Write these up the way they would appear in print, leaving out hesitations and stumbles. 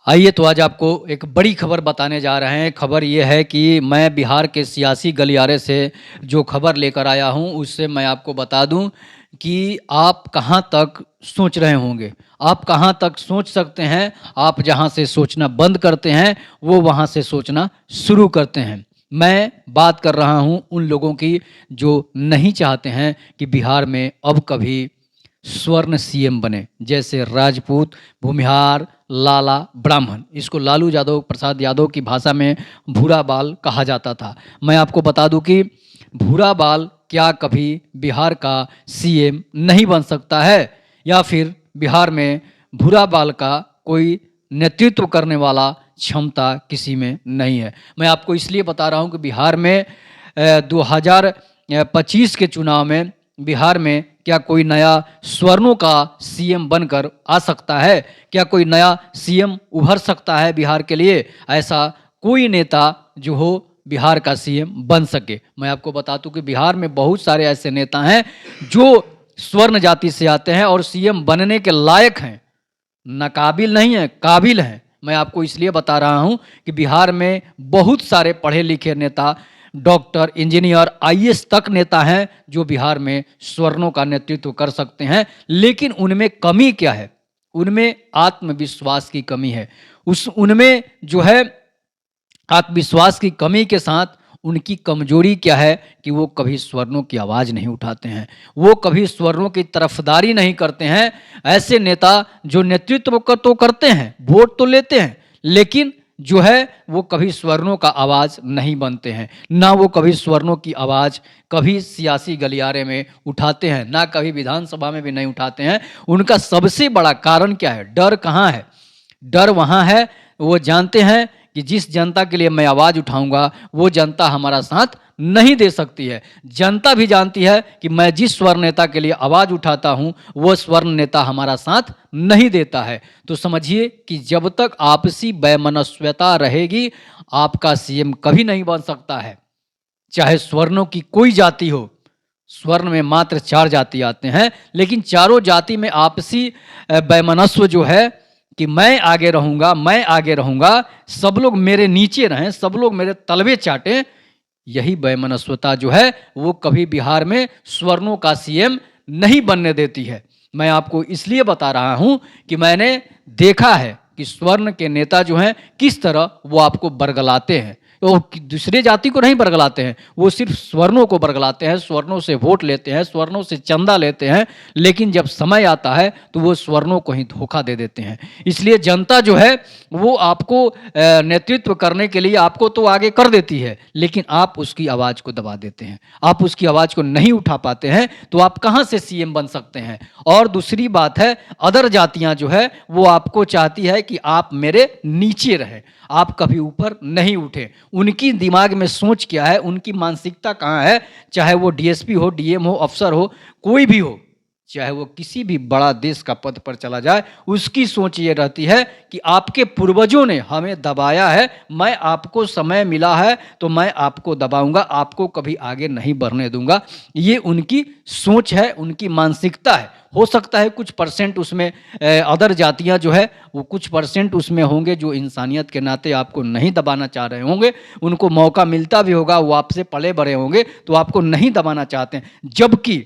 आइए तो आज आपको एक बड़ी खबर बताने जा रहे हैं। खबर ये है कि मैं बिहार के सियासी गलियारे से जो खबर लेकर आया हूँ, उससे मैं आपको बता दूँ कि आप कहाँ तक सोच रहे होंगे। आप कहाँ तक सोच सकते हैं, आप जहाँ से सोचना बंद करते हैं, वो वहाँ से सोचना शुरू करते हैं। मैं बात कर रहा हूँ उन लोगों की जो नहीं चाहते हैं कि बिहार में अब कभी स्वर्ण सीएम बने, जैसे राजपूत, भूमिहार, लाला, ब्राह्मण। इसको लालू यादव प्रसाद यादव की भाषा में भूरा बाल कहा जाता था। मैं आपको बता दूं कि भूरा बाल क्या कभी बिहार का सीएम नहीं बन सकता है, या फिर बिहार में भूरा बाल का कोई नेतृत्व करने वाला क्षमता किसी में नहीं है। मैं आपको इसलिए बता रहा हूं कि बिहार में 2025 के चुनाव में बिहार में क्या कोई नया स्वर्णों का सीएम बनकर आ सकता है? क्या कोई नया सीएम उभर सकता है बिहार के लिए? ऐसा कोई नेता जो हो बिहार का सीएम बन सके। मैं आपको बता दूं कि बिहार में बहुत सारे ऐसे नेता हैं जो स्वर्ण जाति से आते हैं और सीएम बनने के लायक हैं, नाकाबिल नहीं है, काबिल हैं। मैं आपको इसलिए बता रहा हूं कि बिहार में बहुत सारे पढ़े लिखे नेता, डॉक्टर, इंजीनियर, आईएएस तक नेता हैं जो बिहार में स्वर्णों का नेतृत्व कर सकते हैं। लेकिन उनमें कमी क्या है? उनमें आत्मविश्वास की कमी है। उनमें जो है आत्मविश्वास की कमी के साथ उनकी कमजोरी क्या है कि वो कभी स्वर्णों की आवाज़ नहीं उठाते हैं, वो कभी स्वर्णों की तरफदारी नहीं करते हैं। ऐसे नेता जो नेतृत्व तो करते हैं, वोट तो लेते हैं, लेकिन जो है वो कभी स्वर्णों का आवाज़ नहीं बनते हैं, ना वो कभी स्वर्णों की आवाज़ कभी सियासी गलियारे में उठाते हैं, ना कभी विधानसभा में भी नहीं उठाते हैं। उनका सबसे बड़ा कारण क्या है? डर कहाँ है? डर वहाँ है, वो जानते हैं कि जिस जनता के लिए मैं आवाज़ उठाऊंगा वो जनता हमारा साथ नहीं दे सकती है। जनता भी जानती है कि मैं जिस स्वर्ण नेता के लिए आवाज़ उठाता हूं वो स्वर्ण नेता हमारा साथ नहीं देता है। तो समझिए कि जब तक आपसी वैमनस्यता रहेगी, आपका सीएम कभी नहीं बन सकता है। चाहे स्वर्णों की कोई जाति हो, स्वर्ण में मात्र 4 जाति आते हैं, लेकिन चारों जाति में आपसी वैमनस्य जो है कि मैं आगे रहूंगा, मैं आगे रहूंगा, सब लोग मेरे नीचे रहें, सब लोग मेरे तलवे चाटें, यही वैमनस्यता जो है वो कभी बिहार में स्वर्णों का सीएम नहीं बनने देती है। मैं आपको इसलिए बता रहा हूं कि मैंने देखा है कि स्वर्ण के नेता जो हैं किस तरह वो आपको बरगलाते हैं। वो दूसरे जाति को नहीं बरगलाते हैं, वो सिर्फ स्वर्णों को बरगलाते हैं, स्वर्णों से वोट लेते हैं, स्वर्णों से चंदा लेते हैं, लेकिन जब समय आता है तो वो स्वर्णों को ही धोखा दे देते हैं। इसलिए जनता जो है वो आपको नेतृत्व करने के लिए आपको तो आगे कर देती है, लेकिन आप उसकी आवाज़ को दबा देते हैं, आप उसकी आवाज़ को नहीं उठा पाते हैं, तो आप कहाँ से सीएम बन सकते हैं? और दूसरी बात है, अदर जातियाँ जो है वो आपको चाहती है कि आप मेरे नीचे रहें, आप कभी ऊपर नहीं उठे। उनकी दिमाग में सोच क्या है, उनकी मानसिकता कहाँ है? चाहे वो डीएसपी हो, डीएम हो, अफसर हो, कोई भी हो, चाहे वो किसी भी बड़ा देश का पद पर चला जाए, उसकी सोच ये रहती है कि आपके पूर्वजों ने हमें दबाया है, मैं आपको समय मिला है तो मैं आपको दबाऊंगा, आपको कभी आगे नहीं बढ़ने दूंगा। ये उनकी सोच है, उनकी मानसिकता है। हो सकता है कुछ परसेंट उसमें अदर जातियां जो है वो कुछ परसेंट उसमें होंगे जो इंसानियत के नाते आपको नहीं दबाना चाह रहे होंगे, उनको मौका मिलता भी होगा, वो आपसे पले बड़े होंगे तो आपको नहीं दबाना चाहते हैं। जबकि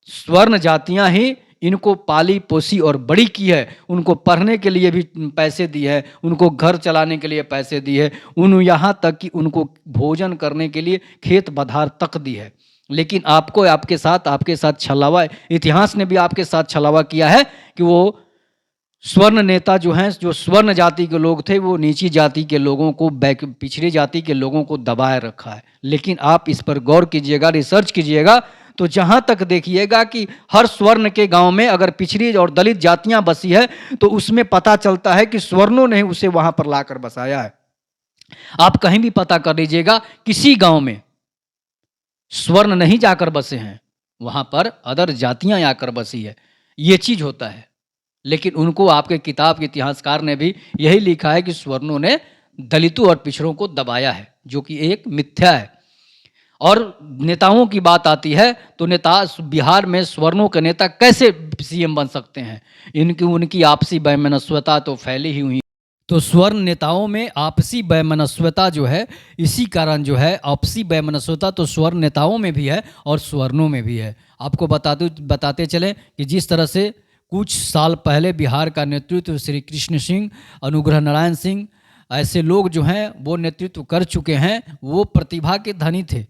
स्वर्ण जातियां ही इनको पाली पोसी और बड़ी की है, उनको पढ़ने के लिए भी पैसे दिए हैं, उनको घर चलाने के लिए पैसे दिए हैं, यहाँ तक कि उनको भोजन करने के लिए खेत बधार तक दी है। लेकिन आपको आपके साथ छलावा, इतिहास ने भी आपके साथ छलावा किया है कि वो स्वर्ण नेता जो हैं, जो स्वर्ण जाति के लोग थे, वो नीची जाति के लोगों को, पिछड़ी जाति के लोगों को दबाए रखा है। लेकिन आप इस पर गौर कीजिएगा, रिसर्च कीजिएगा, तो जहां तक देखिएगा कि हर स्वर्ण के गांव में अगर पिछड़ी और दलित जातियां बसी है तो उसमें पता चलता है कि स्वर्णों ने उसे वहां पर लाकर बसाया है। आप कहीं भी पता कर लीजिएगा, किसी गांव में स्वर्ण नहीं जाकर बसे हैं, वहां पर अदर जातियां आकर बसी है। ये चीज होता है। लेकिन उनको आपके किताब के इतिहासकार ने भी यही लिखा है कि स्वर्णों ने दलितों और पिछड़ों को दबाया है, जो कि एक मिथ्या है। और नेताओं की बात आती है तो नेता बिहार में स्वर्णों के नेता कैसे सीएम बन सकते हैं? उनकी आपसी वैमनस्यता तो फैली ही हुई तो स्वर्ण नेताओं में आपसी वैमनस्यता जो है, इसी कारण जो है आपसी वैमनस्यता तो स्वर्ण नेताओं में भी है और स्वर्णों में भी है। आपको बताते चलें कि जिस तरह से कुछ साल पहले बिहार का नेतृत्व श्री कृष्ण सिंह, अनुग्रह नारायण सिंह, ऐसे लोग जो हैं वो नेतृत्व कर चुके हैं। वो प्रतिभा के धनी थे,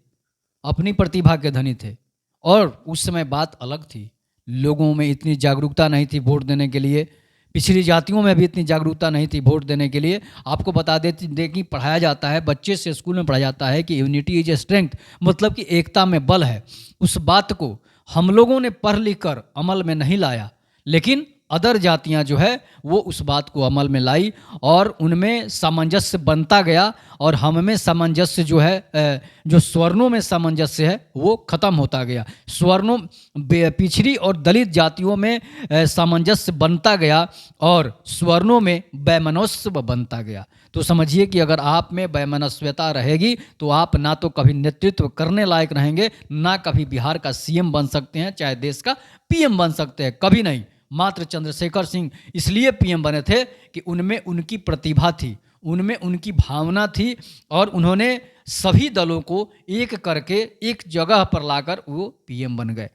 अपनी प्रतिभा के धनी थे, और उस समय बात अलग थी। लोगों में इतनी जागरूकता नहीं थी वोट देने के लिए, पिछड़ी जातियों में भी इतनी जागरूकता नहीं थी वोट देने के लिए। आपको बता दे कि पढ़ाया जाता है, बच्चे से स्कूल में पढ़ाया जाता है कि यूनिटी इज ए स्ट्रेंथ, मतलब कि एकता में बल है। उस बात को हम लोगों ने पढ़ लिख कर अमल में नहीं लाया, लेकिन अदर जातियां जो है वो उस बात को अमल में लाई और उनमें सामंजस्य बनता गया, और हम में सामंजस्य जो है, जो स्वर्णों में सामंजस्य है वो खत्म होता गया। स्वर्णों, पिछड़ी और दलित जातियों में सामंजस्य बनता गया और स्वर्णों में वैमनस्य बनता गया। तो समझिए कि अगर आप में वैमनस्यता रहेगी तो आप ना तो कभी नेतृत्व करने लायक रहेंगे, ना कभी बिहार का सीएम बन सकते हैं, चाहे देश का पीएम बन सकते हैं, कभी नहीं। मात्र चंद्रशेखर सिंह इसलिए पीएम बने थे कि उनमें उनकी प्रतिभा थी, उनमें उनकी भावना थी, और उन्होंने सभी दलों को एक करके एक जगह पर लाकर वो पीएम बन गए।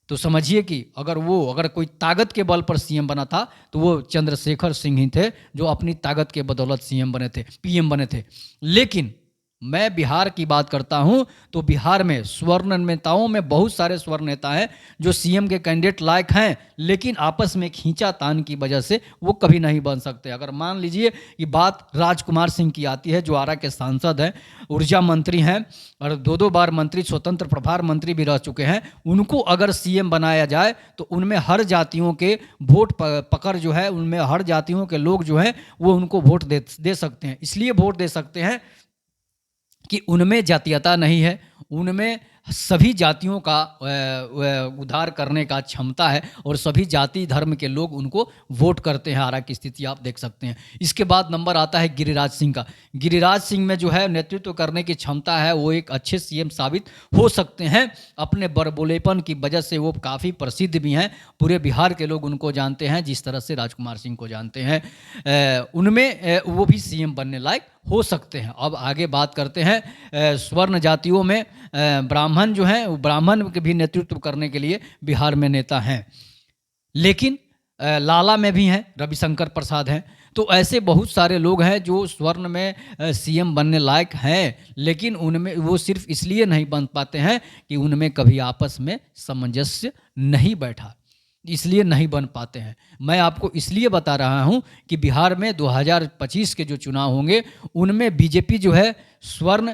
तो समझिए कि अगर कोई ताकत के बल पर सीएम बना था तो वो चंद्रशेखर सिंह ही थे, जो अपनी ताकत के बदौलत सीएम बने थे, पीएम बने थे। लेकिन मैं बिहार की बात करता हूं तो बिहार में स्वर्ण नेताओं में बहुत सारे स्वर्ण नेता हैं जो सीएम के कैंडिडेट लायक हैं, लेकिन आपस में खींचातान की वजह से वो कभी नहीं बन सकते। अगर मान लीजिए कि बात राजकुमार सिंह की आती है, जो आरा के सांसद हैं, ऊर्जा मंत्री हैं और दो बार मंत्री, स्वतंत्र प्रभार मंत्री भी रह चुके हैं, उनको अगर सीएम बनाया जाए तो उनमें हर जातियों के वोट पकड़ जो है, उनमें हर जातियों के लोग जो हैं वो उनको वोट दे सकते हैं। इसलिए वोट दे सकते हैं कि उनमें जातीयता नहीं है, उनमें सभी जातियों का उद्धार करने का क्षमता है, और सभी जाति धर्म के लोग उनको वोट करते हैं। आरा की स्थिति आप देख सकते हैं। इसके बाद नंबर आता है गिरिराज सिंह का। गिरिराज सिंह में जो है नेतृत्व करने की क्षमता है, वो एक अच्छे सीएम साबित हो सकते हैं। अपने बड़बोलेपन की वजह से वो काफ़ी प्रसिद्ध भी हैं, पूरे बिहार के लोग उनको जानते हैं, जिस तरह से राजकुमार सिंह को जानते हैं। उनमें वो भी सीएम बनने लायक हो सकते हैं। अब आगे बात करते हैं स्वर्ण जातियों में ब्राह्मण जो हैं, ब्राह्मण के भी नेतृत्व करने के लिए बिहार में नेता हैं, लेकिन लाला में भी हैं, रविशंकर प्रसाद हैं। तो ऐसे बहुत सारे लोग हैं जो स्वर्ण में सीएम बनने लायक हैं, लेकिन उनमें वो सिर्फ इसलिए नहीं बन पाते हैं कि उनमें कभी आपस में सामंजस्य नहीं बैठा, इसलिए नहीं बन पाते हैं। मैं आपको इसलिए बता रहा हूं कि बिहार में 2025 के जो चुनाव होंगे उनमें बीजेपी जो है स्वर्ण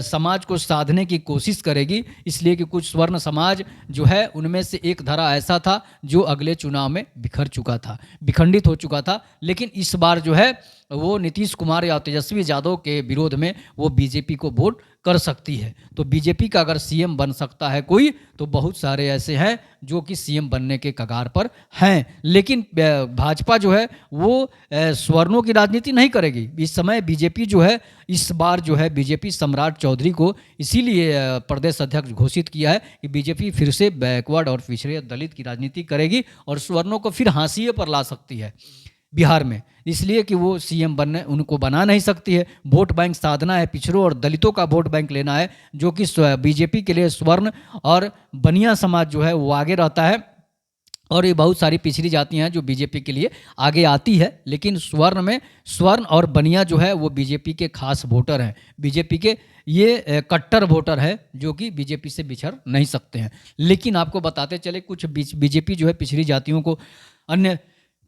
समाज को साधने की कोशिश करेगी, इसलिए कि कुछ स्वर्ण समाज जो है उनमें से एक धारा ऐसा था जो अगले चुनाव में बिखर चुका था, विखंडित हो चुका था। लेकिन इस बार जो है वो नीतीश कुमार या तेजस्वी यादव के विरोध में वो बीजेपी को वोट कर सकती है। तो बीजेपी का अगर सीएम बन सकता है कोई, तो बहुत सारे ऐसे हैं जो कि सीएम बनने के कगार पर हैं। लेकिन भाजपा जो है वो स्वर्णों की राजनीति नहीं करेगी। इस समय बीजेपी जो है, इस बार जो है बीजेपी सम्राट चौधरी को इसीलिए प्रदेश अध्यक्ष घोषित किया है कि बीजेपी फिर से बैकवर्ड और पिछड़े दलित की राजनीति करेगी और स्वर्णों को फिर हाशिए पर ला सकती है बिहार में, इसलिए कि वो सीएम बनने उनको बना नहीं सकती है। वोट बैंक साधना है, पिछड़ों और दलितों का वोट बैंक लेना है, जो कि बीजेपी के लिए स्वर्ण और बनिया समाज जो है वो आगे रहता है, और ये बहुत सारी पिछड़ी जातियां हैं जो बीजेपी के लिए आगे आती है। लेकिन स्वर्ण में स्वर्ण और बनिया जो है वो बीजेपी के खास वोटर हैं, बीजेपी के ये कट्टर वोटर है जो कि बीजेपी से बिछड़ नहीं सकते हैं। लेकिन आपको बताते चले कुछ बीजेपी जो है पिछड़ी जातियों को, अन्य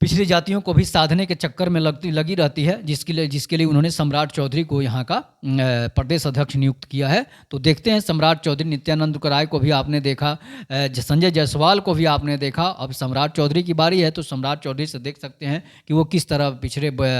पिछड़ी जातियों को भी साधने के चक्कर में लगी रहती है, जिसके लिए उन्होंने सम्राट चौधरी को यहाँ का प्रदेश अध्यक्ष नियुक्त किया है। तो देखते हैं, सम्राट चौधरी, नित्यानंद राय को भी आपने देखा, संजय जायसवाल को भी आपने देखा, अब सम्राट चौधरी की बारी है। तो सम्राट चौधरी से देख सकते हैं कि वो किस तरह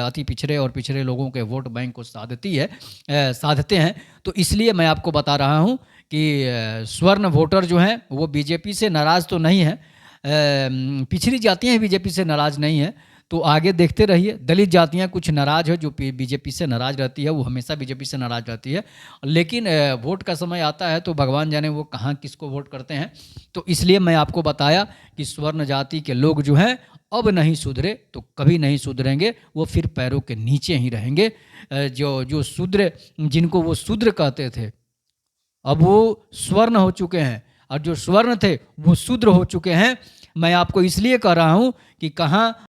अति पिछड़े और पिछड़े लोगों के वोट बैंक को साधते हैं। तो इसलिए मैं आपको बता रहा हूँ कि स्वर्ण वोटर जो हैं वो बीजेपी से नाराज़ तो नहीं है, पिछड़ी जातियाँ बीजेपी से नाराज़ नहीं है। तो आगे देखते रहिए। दलित जातियाँ कुछ नाराज़ है, जो बीजेपी से नाराज़ रहती है, वो हमेशा बीजेपी से नाराज़ रहती है। लेकिन वोट का समय आता है तो भगवान जाने वो कहाँ किसको वोट करते हैं। तो इसलिए मैं आपको बताया कि स्वर्ण जाति के लोग जो हैं अब नहीं सुधरे तो कभी नहीं सुधरेंगे, वो फिर पैरों के नीचे ही रहेंगे। जो जो शूद्र, जिनको वो शूद्र कहते थे, अब वो स्वर्ण हो चुके हैं, और जो स्वर्ण थे वो शूद्र हो चुके हैं। मैं आपको इसलिए कह रहा हूँ कि कहाँ